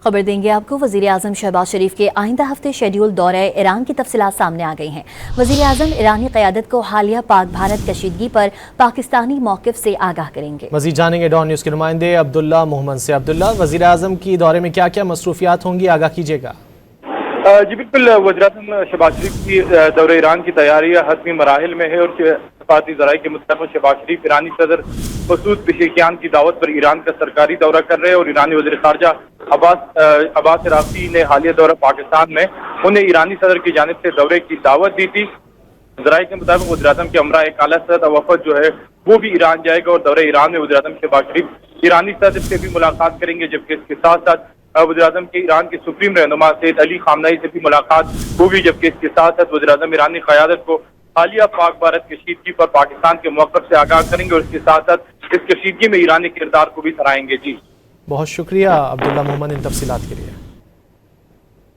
खबर देंगे आपको। वज़ीर आज़म शहबाज शरीफ के आइंदा हफ्ते शेड्यूल दौरे ईरान की तफसीलात सामने आ गई हैं। वज़ीर आज़म ईरानी क़यादत को हालिया पाक भारत कशीदगी पर पाकिस्तानी मौक़िफ़ से आगाह करेंगे। मज़ीद जानेंगे डॉन न्यूज़ के नुमाइंदे अब्दुल्ला मोहम्मद से। अब्दुल्ला, वज़ीर आज़म की दौरे में क्या क्या मसरूफियात होंगी, आगाह कीजिएगा। जी बिल्कुल, वज़ीर-ए-आज़म शहबाज शरीफ की दौरे ईरान की तैयारियां हतमी मराहिल में है और सफारती ज़राए के मुताबिक शहबाज शरीफ ईरानी सदर मसूद पेशेकियान की दावत पर ईरान का सरकारी दौरा कर रहे हैं और ईरानी वज़ीर ख़ारजा अब्बास अराग़ची ने हालिया दौरा पाकिस्तान में उन्हें ईरानी सदर की जानिब से दौरे की दावत दी थी। ज़राए के मुताबिक वज़ीर-ए-आज़म के हमरा एक आला सदर वफ़द जो है वो भी ईरान जाएगा और दौरे ईरान में वज़ीर-ए-आज़म शहबाज शरीफ ईरानी सदर से भी मुलाकात करेंगे, जबकि इसके साथ साथ वज़ीर-ए-आज़म के ईरान के सुप्रीम रहनुमा सैयद अली ख़ामनेई से भी मुलाकात होगी, जबकि इसके साथ साथ वज़ीर-ए-आज़म ईरानी क़यादत को हालिया पाक भारत कशीदगी पर पाकिस्तान के मौक़िफ़ से आगाह करेंगे और इसके साथ साथ इस कशीदगी में ईरानी किरदार को भी सराहेंगे। जी बहुत शुक्रिया अब्दुल्ला मोहम्मद इन तफसीलात के लिए।